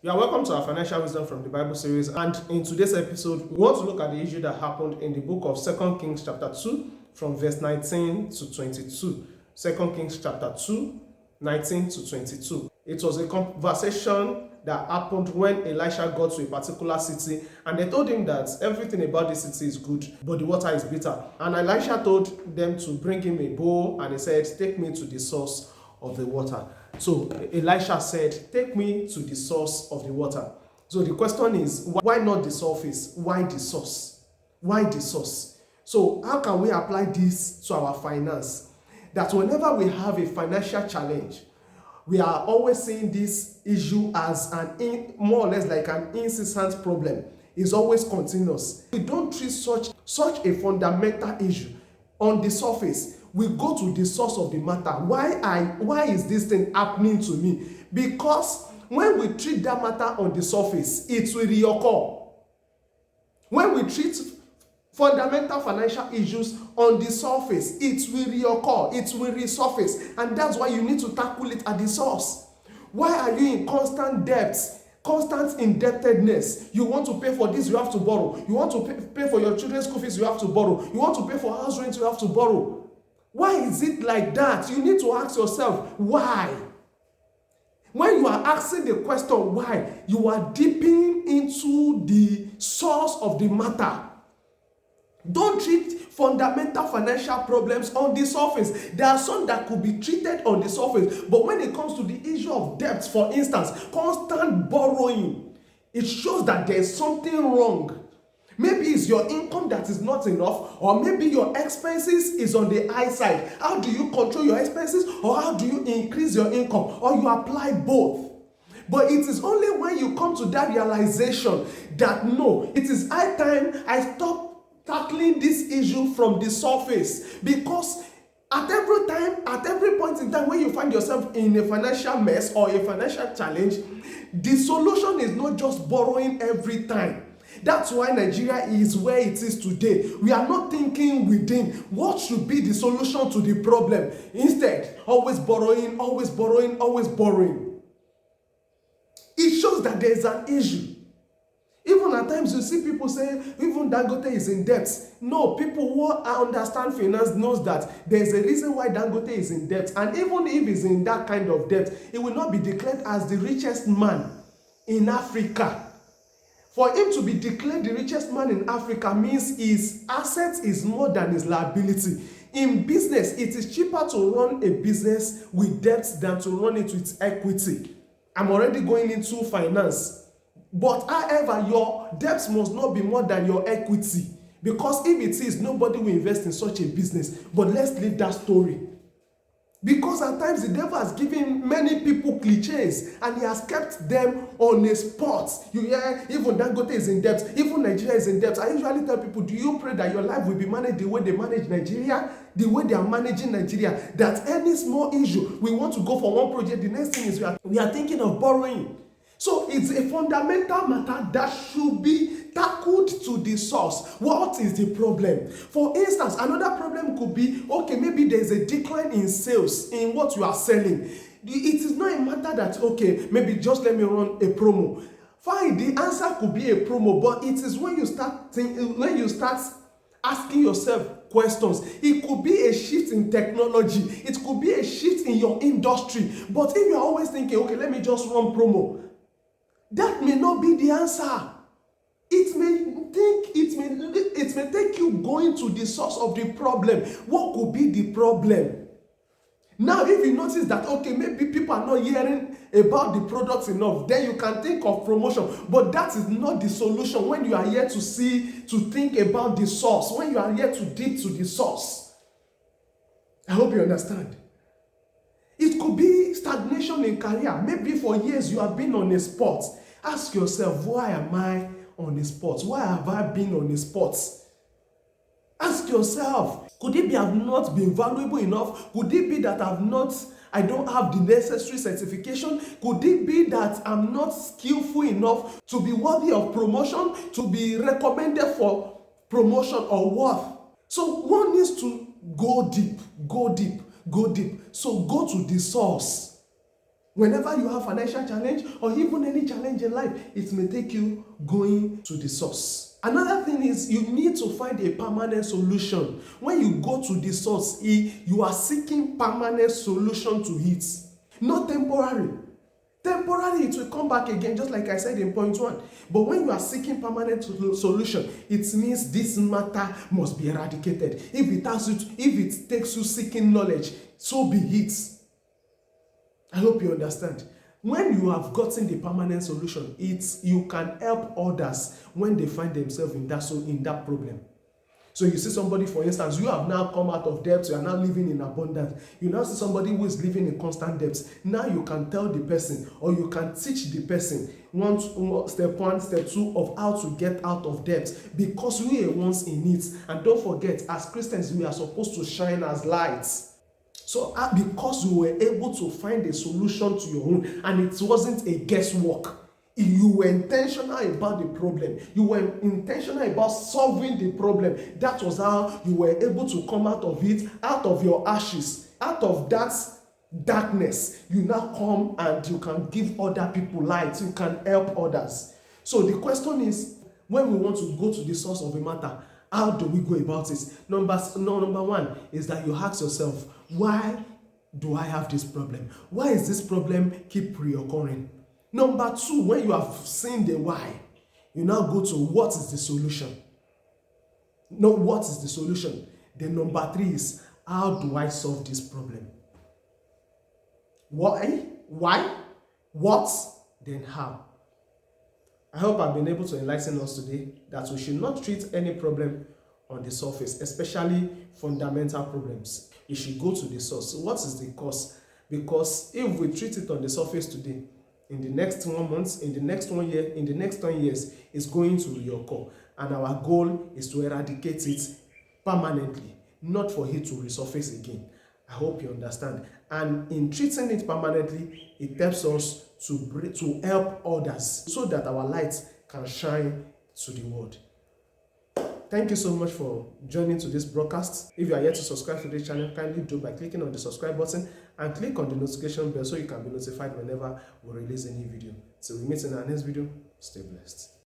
You are welcome to our Financial Wisdom from the Bible series, and in today's episode, we want to look at the issue that happened in the book of 2 Kings chapter 2 from verse 19 to 22. 2 Kings chapter 2, 19 to 22. It was a conversation that happened when Elisha got to a particular city, and they told him that everything about the city is good, but the water is bitter. And Elisha told them to bring him a bowl, and he said, "Take me to the source of the water." So Elisha said, "Take me to the source of the water." So the question is, why not the surface? Why the source? Why the source? So how can we apply this to our finance? That whenever we have a financial challenge, we are always seeing this issue as more or less like an incessant problem. It's always continuous. We don't treat such a fundamental issue on the surface. We go to the source of the matter. Why is this thing happening to me? Because when we treat that matter on the surface, it will reoccur. When we treat fundamental financial issues on the surface, it will reoccur, it will resurface, and that's why you need to tackle it at the source. Why are you in constant debt? Constant indebtedness. You want to pay for this, you have to borrow. You want to pay for your children's school fees, you have to borrow. You want to pay for house rent, you have to borrow. Why is it like that? You need to ask yourself, why? When you are asking the question why, you are dipping into the source of the matter. Don't treat fundamental financial problems on the surface. There are some that could be treated on the surface, but when it comes to the issue of debt, for instance, constant borrowing, it shows that there's something wrong. Maybe it's your income that is not enough, or maybe your expenses is on the high side. How do you control your expenses, or how do you increase your income, or you apply both? But it is only when you come to that realization that no, it is high time I stop tackling this issue from the surface, because at every point in time when you find yourself in a financial mess or a financial challenge, the solution is not just borrowing every time. That's why Nigeria is where it is today. We are not thinking within what should be the solution to the problem. Instead, always borrowing, always borrowing, always borrowing. It shows that there is an issue. Even at times you see people say, even Dangote is in debt. No, people who understand finance knows that there is a reason why Dangote is in debt. And even if he's in that kind of debt, he will not be declared as the richest man in Africa. For him to be declared the richest man in Africa means his assets is more than his liability. In business, it is cheaper to run a business with debt than to run it with equity. I'm already going into finance. But however, your debts must not be more than your equity. Because if it is, nobody will invest in such a business. But let's leave that story. Because at times the devil has given many people cliches and he has kept them on a spot. You hear, even Dangote is in debt, even Nigeria is in debt. I usually tell people, do you pray that your life will be managed the way they manage Nigeria? The way they are managing Nigeria? That any small issue, we want to go for one project, the next thing is we are thinking of borrowing. So it's a fundamental matter that should be tackled to the source. What is the problem? For instance, another problem could be, okay, maybe there's a decline in sales in what you are selling. It is not a matter that, okay, maybe just let me run a promo. Fine, the answer could be a promo, but it is when you start asking yourself questions. It could be a shift in technology. It could be a shift in your industry. But if you're always thinking, okay, let me just run promo, that may not be the answer. It may take you going to the source of the problem. What could be the problem? Now, if you notice that, okay, maybe people are not hearing about the products enough, then you can think of promotion. But that is not the solution when you are here to think about the source, when you are here to dig to the source. I hope you understand. It could be stagnation in career. Maybe for years you have been on a spot. Ask yourself, why am I on a spot? Why have I been on a spot? Ask yourself, could it be I've not been valuable enough? Could it be that I don't have the necessary certification? Could it be that I'm not skillful enough to be worthy of promotion, to be recommended for promotion or worth? So one needs to go deep. So go to the source. Whenever you have financial challenge or even any challenge in life, it may take you going to the source. Another thing is you need to find a permanent solution. When you go to the source, you are seeking permanent solution to it, not temporary. Temporary, it will come back again, just like I said in point 1. But when you are seeking permanent solution, it means this matter must be eradicated. If it takes you seeking knowledge, so be it. I hope you understand. When you have gotten the permanent solution, you can help others when they find themselves in that problem. So you see somebody, for instance, you have now come out of debt, you are now living in abundance. You now see somebody who is living in constant debt. Now you can tell the person, or you can teach the person step 1, step 2 of how to get out of debt, because we are once in it. And don't forget, as Christians, we are supposed to shine as lights. So because you were able to find a solution to your own, and it wasn't a guesswork, you were intentional about the problem, you were intentional about solving the problem. That was how you were able to come out of it, out of your ashes, out of that darkness. You now come and you can give other people light, you can help others. So the question is, when we want to go to the source of a matter, how do we go about it? Number 1 is that you ask yourself, why do I have this problem? Why is this problem keep reoccurring? Number 2, when you have seen the why, you now go to what is the solution? No, what is the solution? Then number 3 is, how do I solve this problem? Why? What? Then how? I hope I've been able to enlighten us today that we should not treat any problem on the surface, especially fundamental problems. You should go to the source. What is the cause? Because if we treat it on the surface today, in the next 1 month, in the next 1 year, in the next 10 years, it's going to reoccur. And our goal is to eradicate it permanently, not for it to resurface again. I hope you understand. And in treating it permanently, it helps us to help others so that our light can shine to the world. Thank you so much for joining to this broadcast. If you are yet to subscribe to this channel, kindly do by clicking on the subscribe button and click on the notification bell so you can be notified whenever we release a new video. Till we meet in our next video, stay blessed.